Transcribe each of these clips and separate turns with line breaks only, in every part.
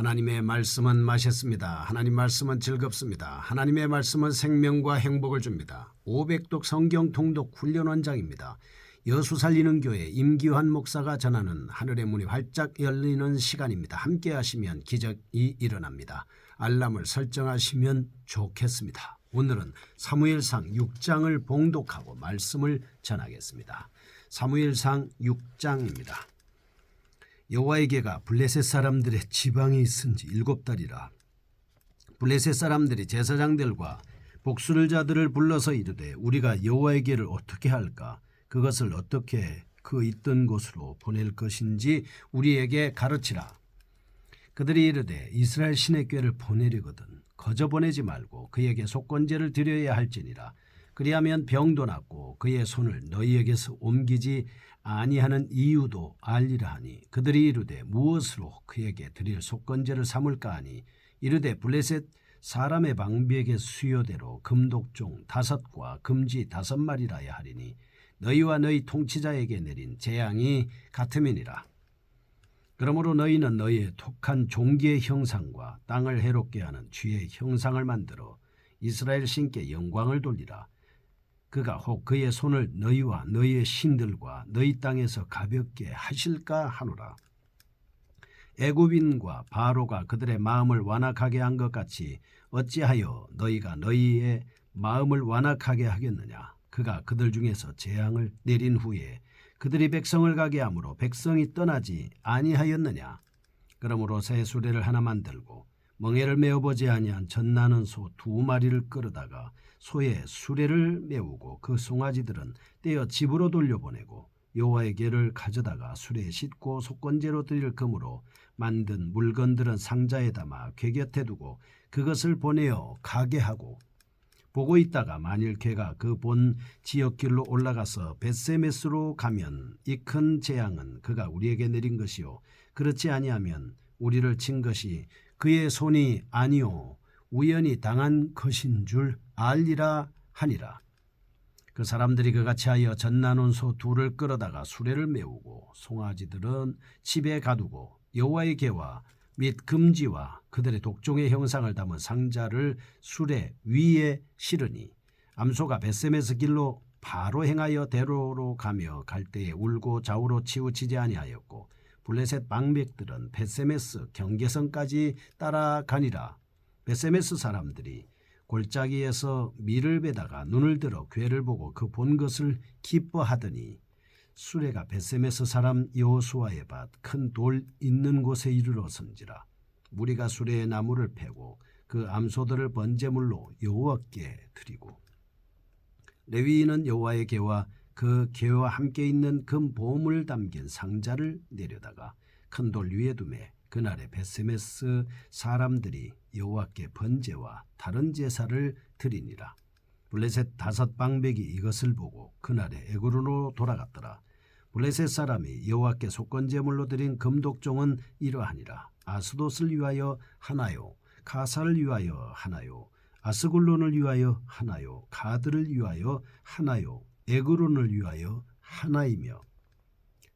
하나님의 말씀은 맛있습니다. 하나님 말씀은 즐겁습니다. 하나님의 말씀은 생명과 행복을 줍니다. 500독 성경 통독 훈련 원장입니다. 여수 살리는 교회 임기환 목사가 전하는 하늘의 문이 활짝 열리는 시간입니다. 함께 하시면 기적이 일어납니다. 알람을 설정하시면 좋겠습니다. 오늘은 사무엘상 6장을 봉독하고 말씀을 전하겠습니다. 사무엘상 6장입니다. 여호와의 개가 블레셋 사람들의 지방에 있은 지 7달이라. 블레셋 사람들이 제사장들과 복수를 자들을 불러서 이르되 우리가 여호와의 개를 어떻게 할까? 그것을 어떻게 그 있던 곳으로 보낼 것인지 우리에게 가르치라. 그들이 이르되 이스라엘 신의 꾀를 보내려거든 거저 보내지 말고 그에게 속건제를 드려야 할지니라. 그리하면 병도 낫고 그의 손을 너희에게서 옮기지 아니하는 이유도 알리라 하니 그들이 이르되 무엇으로 그에게 드릴 속건제를 삼을까 하니 이르되 블레셋 사람의 방백의 수요대로 금독종 5과 금지 5마리라야 하리니 너희와 너희 통치자에게 내린 재앙이 같음이니라. 그러므로 너희는 너희의 독한 종기의 형상과 땅을 해롭게 하는 쥐의 형상을 만들어 이스라엘 신께 영광을 돌리라. 그가 혹 그의 손을 너희와 너희의 신들과 너희 땅에서 가볍게 하실까 하노라. 애굽인과 바로가 그들의 마음을 완악하게 한 것 같이 어찌하여 너희가 너희의 마음을 완악하게 하겠느냐. 그가 그들 중에서 재앙을 내린 후에 그들이 백성을 가게 함으로 백성이 떠나지 아니하였느냐. 그러므로 새 수레를 하나 만들고 멍에를 메어보지 아니한 젖나는 소 2마리를 끌어다가 소의 수레를 메우고 그 송아지들은 떼어 집으로 돌려보내고 여호와의 궤를 가져다가 수레에 싣고 속건제로 드릴 금으로 만든 물건들은 상자에 담아 궤 곁에 두고 그것을 보내어 가게 하고 보고 있다가 만일 궤가 그 본 지역길로 올라가서 벳세메스로 가면 이 큰 재앙은 그가 우리에게 내린 것이요 그렇지 아니하면 우리를 친 것이 그의 손이 아니오 우연히 당한 것인 줄 알리라 하니라. 그 사람들이 그같이 하여 젖나는 소 2를 끌어다가 수레를 메우고 송아지들은 집에 가두고 여호와의 궤와 및 금지와 그들의 독종의 형상을 담은 상자를 수레 위에 실으니 암소가 벳세메스 길로 바로 행하여 대로로 가며 갈 때에 울고 좌우로 치우치지 아니하였고 블레셋 방백들은 벳세메스 경계선까지 따라가니라. 벳세메스 사람들이 골짜기에서 밀을 베다가 눈을 들어 궤를 보고 그 본 것을 기뻐하더니 수레가 벳세메스 사람 여호수아의 밭 큰 돌 있는 곳에 이르러선지라. 무리가 수레의 나무를 패고 그 암소들을 번제물로 여호와께 드리고 레위인은 여호와의 궤와 그 궤와 함께 있는 금 보물을 담긴 상자를 내려다가 큰 돌 위에 두매 그날에 벳세메스 사람들이 여호와께 번제와 다른 제사를 드리니라. 블레셋 5 방백이 이것을 보고 그날에 에그론으로 돌아갔더라. 블레셋 사람이 여호와께 속건제물로 드린 금독종은 이러하니라. 아스돗을 위하여 하나요, 가사를 위하여 하나요, 아스굴론을 위하여 하나요, 가드를 위하여 하나요, 에그론을 위하여 하나이며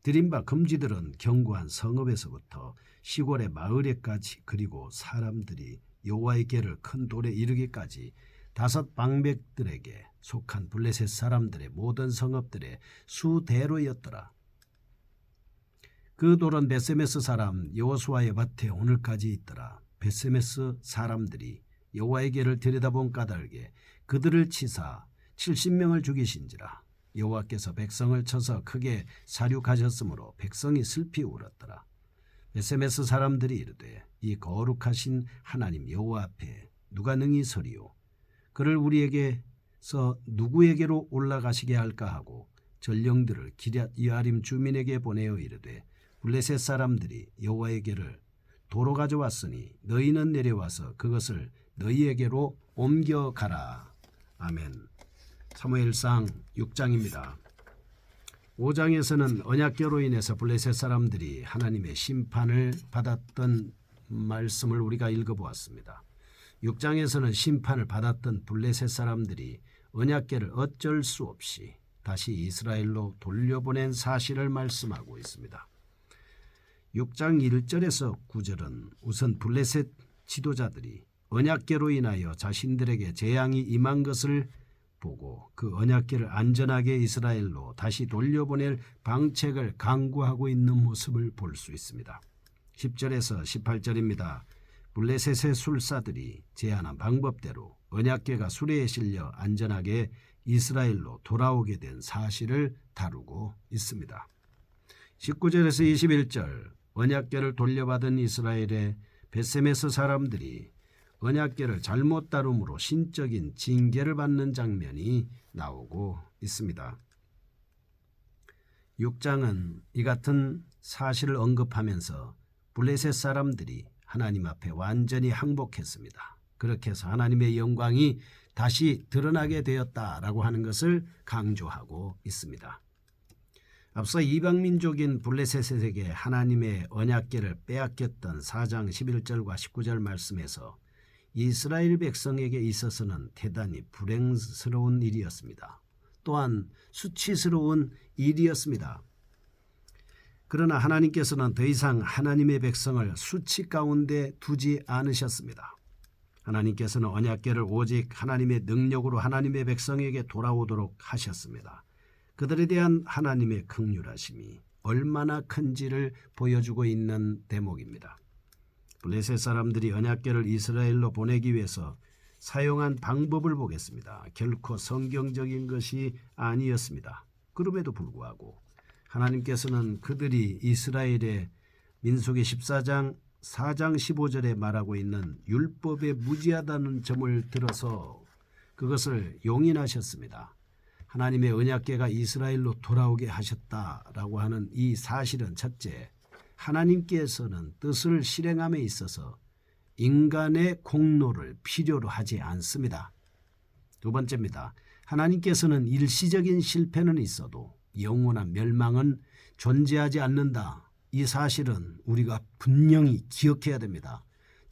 드린 바 금지들은 견고한 성읍에서부터 시골의 마을에까지 그리고 사람들이 여호와의 궤를 큰 돌에 이르기까지 5 방백들에게 속한 블레셋 사람들의 모든 성읍들의 수대로였더라. 그 돌은 벳세메스 사람 여호수아의 밭에 오늘까지 있더라. 벳세메스 사람들이 여호와의 궤를 들여다본 까닭에 그들을 치사 70명을 죽이신지라. 여호와께서 백성을 쳐서 크게 사륙하셨으므로 백성이 슬피 울었더라. 벳세메스 사람들이 이르되 이 거룩하신 하나님 여호와 앞에 누가 능히 서리요? 그를 우리에게서 누구에게로 올라가시게 할까 하고 전령들을 기럇 여아림 주민에게 보내어 이르되 블레셋 사람들이 여호와의 궤를 도로 가져왔으니 너희는 내려와서 그것을 너희에게로 옮겨가라. 아멘. 사무엘상 6장입니다. 5장에서는 언약궤로 인해서 블레셋 사람들이 하나님의 심판을 받았던 말씀을 우리가 읽어보았습니다. 6장에서는 심판을 받았던 블레셋 사람들이 언약궤를 어쩔 수 없이 다시 이스라엘로 돌려보낸 사실을 말씀하고 있습니다. 6장 1절에서 9절은 우선 블레셋 지도자들이 언약궤로 인하여 자신들에게 재앙이 임한 것을 보고 그 언약궤를 안전하게 이스라엘로 다시 돌려보낼 방책을 강구하고 있는 모습을 볼 수 있습니다. 10절에서 18절입니다. 블레셋의 술사들이 제안한 방법대로 언약궤가 수레에 실려 안전하게 이스라엘로 돌아오게 된 사실을 다루고 있습니다. 19절에서 21절 언약궤를 돌려받은 이스라엘의 벳세메스 사람들이 언약궤를 잘못 다룸으로 신적인 징계를 받는 장면이 나오고 있습니다. 6장은 이 같은 사실을 언급하면서 블레셋 사람들이 하나님 앞에 완전히 항복했습니다. 그렇게 해서 하나님의 영광이 다시 드러나게 되었다라고 하는 것을 강조하고 있습니다. 앞서 이방민족인 블레셋에게 하나님의 언약궤를 빼앗겼던 4장 11절과 19절 말씀에서 이스라엘 백성에게 있어서는 대단히 불행스러운 일이었습니다. 또한 수치스러운 일이었습니다. 그러나 하나님께서는 더 이상 하나님의 백성을 수치 가운데 두지 않으셨습니다. 하나님께서는 언약궤를 오직 하나님의 능력으로 하나님의 백성에게 돌아오도록 하셨습니다. 그들에 대한 하나님의 긍휼하심이 얼마나 큰지를 보여주고 있는 대목입니다. 블레셋 사람들이 언약궤를 이스라엘로 보내기 위해서 사용한 방법을 보겠습니다. 결코 성경적인 것이 아니었습니다. 그럼에도 불구하고 하나님께서는 그들이 이스라엘의 민수기 14장 4장 15절에 말하고 있는 율법에 무지하다는 점을 들어서 그것을 용인하셨습니다. 하나님의 언약궤가 이스라엘로 돌아오게 하셨다라고 하는 이 사실은 첫째, 하나님께서는 뜻을 실행함에 있어서 인간의 공로를 필요로 하지 않습니다. 두 번째입니다. 하나님께서는 일시적인 실패는 있어도 영원한 멸망은 존재하지 않는다. 이 사실은 우리가 분명히 기억해야 됩니다.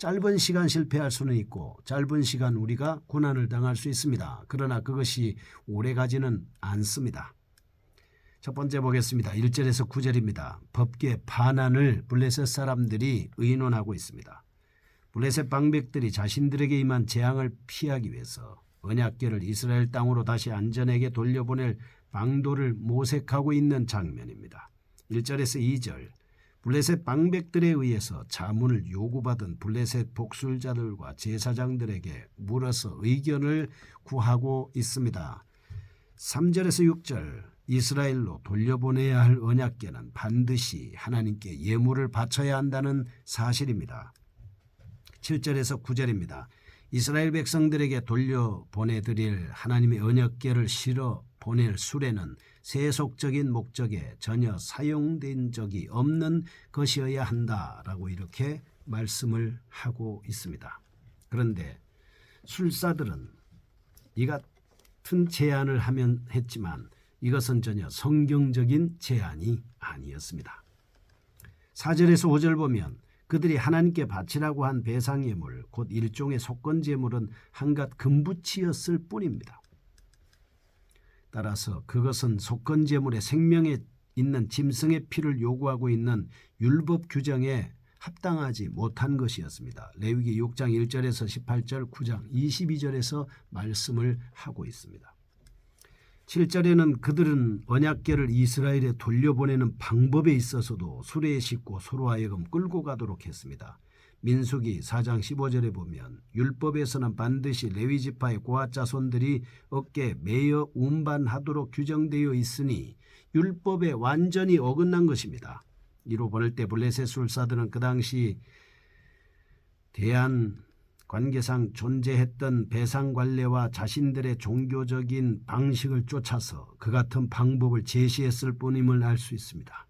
짧은 시간 실패할 수는 있고 짧은 시간 우리가 고난을 당할 수 있습니다. 그러나 그것이 오래가지는 않습니다. 첫 번째 보겠습니다. 1절에서 9절입니다. 법궤 반환을 블레셋 사람들이 의논하고 있습니다. 블레셋 방백들이 자신들에게 임한 재앙을 피하기 위해서 언약궤를 이스라엘 땅으로 다시 안전하게 돌려보낼 방도를 모색하고 있는 장면입니다. 1절에서 2절 블레셋 방백들에 의해서 자문을 요구받은 블레셋 복술자들과 제사장들에게 물어서 의견을 구하고 있습니다. 3절에서 6절 이스라엘로 돌려보내야 할 언약궤는 반드시 하나님께 예물을 바쳐야 한다는 사실입니다. 7절에서 9절입니다. 이스라엘 백성들에게 돌려보내드릴 하나님의 언약궤를 실어 보낼 수레는 세속적인 목적에 전혀 사용된 적이 없는 것이어야 한다라고 이렇게 말씀을 하고 있습니다. 그런데 술사들은 이 같은 제안을 했지만 이것은 전혀 성경적인 제안이 아니었습니다. 4절에서 5절 보면 그들이 하나님께 바치라고 한 배상예물 곧 일종의 속건제물은 한갓 금붙이었을 뿐입니다. 따라서 그것은 속건제물의 생명에 있는 짐승의 피를 요구하고 있는 율법 규정에 합당하지 못한 것이었습니다. 레위기 6장 1절에서 18절, 9장 22절에서 말씀을 하고 있습니다. 7절에는 그들은 언약궤를 이스라엘에 돌려보내는 방법에 있어서도 수레에 싣고 서로 하여금 끌고 가도록 했습니다. 민수기 4장 15절에 보면 율법에서는 반드시 레위지파의 고앗 자손들이 어깨에 매여 운반하도록 규정되어 있으니 율법에 완전히 어긋난 것입니다. 이로 보낼 때 블레셋 술사들은 그 당시 대한 관계상 존재했던 배상관례와 자신들의 종교적인 방식을 쫓아서 그 같은 방법을 제시했을 뿐임을 알 수 있습니다.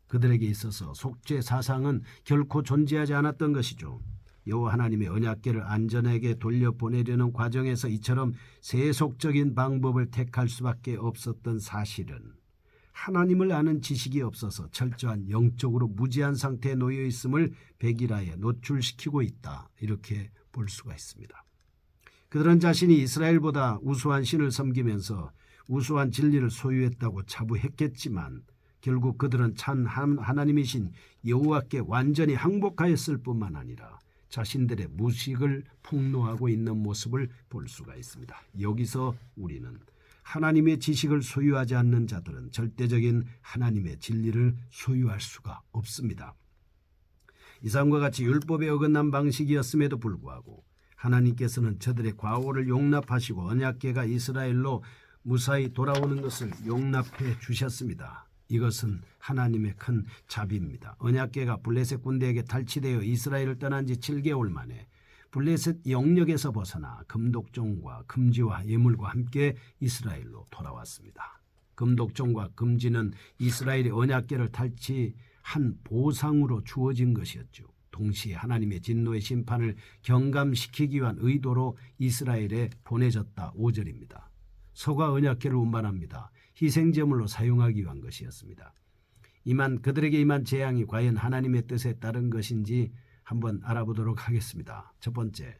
그들에게 있어서 속죄 사상은 결코 존재하지 않았던 것이죠. 여호와 하나님의 언약궤를 안전하게 돌려보내려는 과정에서 이처럼 세속적인 방법을 택할 수밖에 없었던 사실은 하나님을 아는 지식이 없어서 철저한 영적으로 무지한 상태에 놓여 있음을 백일하에 노출시키고 있다. 이렇게 볼 수가 있습니다. 그들은 자신이 이스라엘보다 우수한 신을 섬기면서 우수한 진리를 소유했다고 자부했겠지만 결국 그들은 참 하나님이신 여호와께 완전히 항복하였을 뿐만 아니라 자신들의 무식을 폭로하고 있는 모습을 볼 수가 있습니다. 여기서 우리는 하나님의 지식을 소유하지 않는 자들은 절대적인 하나님의 진리를 소유할 수가 없습니다. 이상과 같이 율법에 어긋난 방식이었음에도 불구하고 하나님께서는 저들의 과오를 용납하시고 언약궤가 이스라엘로 무사히 돌아오는 것을 용납해 주셨습니다. 이것은 하나님의 큰 자비입니다. 언약궤가 블레셋 군대에게 탈취되어 이스라엘을 떠난 지 7개월 만에 블레셋 영역에서 벗어나 금독종과 금지와 예물과 함께 이스라엘로 돌아왔습니다. 금독종과 금지는 이스라엘의 언약궤를 탈취한 보상으로 주어진 것이었죠. 동시에 하나님의 진노의 심판을 경감시키기 위한 의도로 이스라엘에 보내졌다. 5절입니다. 서가 언약궤를 운반합니다. 희생제물로 사용하기 위한 것이었습니다. 그들에게 임한 재앙이 과연 하나님의 뜻에 따른 것인지 한번 알아보도록 하겠습니다. 첫 번째,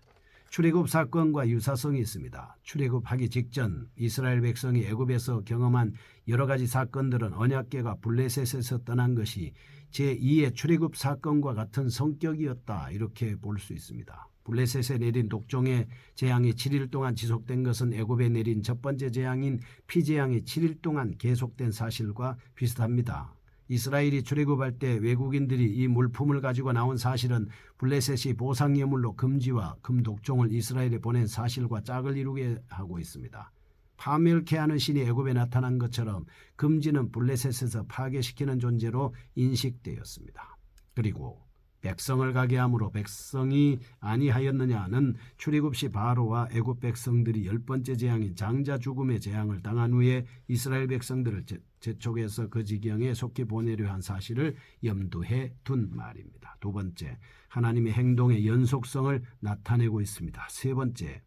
출애굽 사건과 유사성이 있습니다. 출애굽하기 직전 이스라엘 백성이 애굽에서 경험한 여러 가지 사건들은 언약궤가 블레셋에서 떠난 것이 제2의 출애굽 사건과 같은 성격이었다. 이렇게 볼 수 있습니다. 블레셋에 내린 독종의 재앙이 7일 동안 지속된 것은 애굽에 내린 첫 번째 재앙인 피재앙이 7일 동안 계속된 사실과 비슷합니다. 이스라엘이 출애굽할 때 외국인들이 이 물품을 가지고 나온 사실은 블레셋이 보상예물로 금지와 금독종을 이스라엘에 보낸 사실과 짝을 이루게 하고 있습니다. 파멸케 하는 신이 애굽에 나타난 것처럼 금지는 블레셋에서 파괴시키는 존재로 인식되었습니다. 그리고 백성을 가게 함으로 백성이 아니하였느냐는 출애굽 시 바로와 애굽 백성들이 10번째 재앙인 장자 죽음의 재앙을 당한 후에 이스라엘 백성들을 재촉해서 그 지경에 속히 보내려 한 사실을 염두해 둔 말입니다. 두 번째, 하나님의 행동의 연속성을 나타내고 있습니다. 세 번째,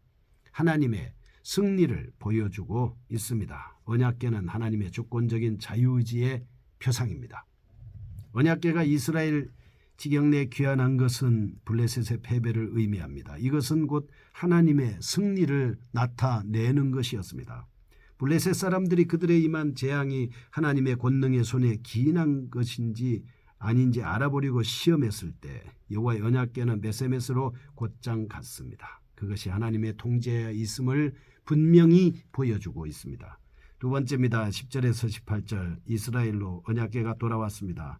하나님의 승리를 보여주고 있습니다. 언약궤는 하나님의 주권적인 자유의지의 표상입니다. 언약궤가 이스라엘 지경 내에 귀환한 것은 블레셋의 패배를 의미합니다. 이것은 곧 하나님의 승리를 나타내는 것이었습니다. 블레셋 사람들이 그들의 임한 재앙이 하나님의 권능의 손에 기인한 것인지 아닌지 알아보려고 시험했을 때 여호와의 언약궤는 메세메스로 곧장 갔습니다. 그것이 하나님의 통제에 있음을 분명히 보여주고 있습니다. 두 번째입니다. 10절에서 18절 이스라엘로 언약궤가 돌아왔습니다.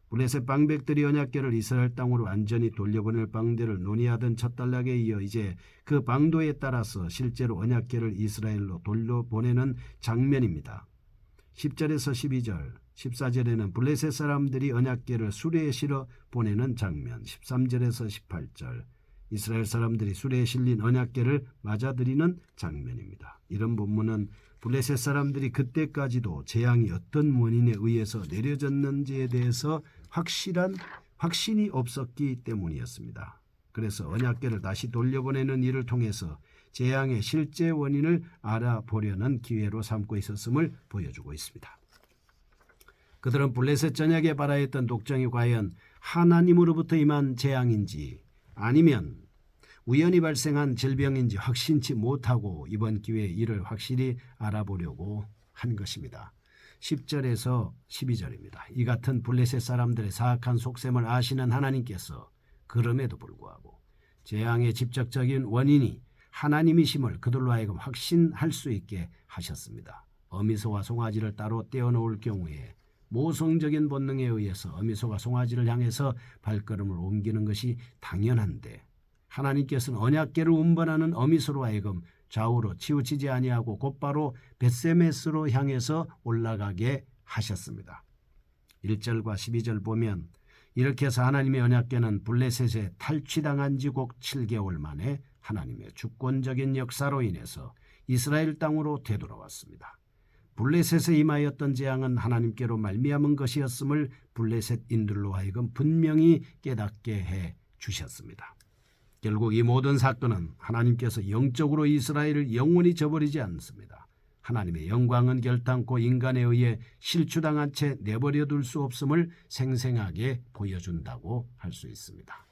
블레셋 방백들이 언약궤를 이스라엘 땅으로 완전히 돌려보낼 방도를 논의하던 첫 단락에 이어 이제 그 방도에 따라서 실제로 언약궤를 이스라엘로 돌려보내는 장면입니다. 10절에서 12절, 14절에는 블레셋 사람들이 언약궤를 수레에 실어 보내는 장면, 13절에서 18절 이스라엘 사람들이 수레에 실린 언약궤를 맞아들이는 장면입니다. 이런 본문은 블레셋 사람들이 그때까지도 재앙이 어떤 원인에 의해서 내려졌는지에 대해서 확신이 없었기 때문이었습니다. 그래서 언약궤를 다시 돌려보내는 일을 통해서 재앙의 실제 원인을 알아보려는 기회로 삼고 있었음을 보여주고 있습니다. 그들은 블레셋 전역에 발하였던 독종이 과연 하나님으로부터 임한 재앙인지 아니면 우연히 발생한 질병인지 확신치 못하고 이번 기회에 이를 확실히 알아보려고 한 것입니다. 10절에서 12절입니다. 이 같은 블레셋 사람들의 사악한 속셈을 아시는 하나님께서 그럼에도 불구하고 재앙의 직접적인 원인이 하나님이심을 그들로 하여금 확신할 수 있게 하셨습니다. 어미소와 송아지를 따로 떼어놓을 경우에 모성적인 본능에 의해서 어미소가 송아지를 향해서 발걸음을 옮기는 것이 당연한데 하나님께서는 언약궤를 운반하는 어미소로 하여금 좌우로 치우치지 아니하고 곧바로 벳세메스로 향해서 올라가게 하셨습니다. 1절과 12절 보면 이렇게 해서 하나님의 언약궤는 블레셋에 탈취당한 지 곧 7개월 만에 하나님의 주권적인 역사로 인해서 이스라엘 땅으로 되돌아왔습니다. 블레셋에 임하였던 재앙은 하나님께로 말미암은 것이었음을 블레셋인들로 하여금 분명히 깨닫게 해 주셨습니다. 결국 이 모든 사건은 하나님께서 영적으로 이스라엘을 영원히 저버리지 않습니다. 하나님의 영광은 결단코 인간에 의해 실추당한 채 내버려 둘 수 없음을 생생하게 보여준다고 할 수 있습니다.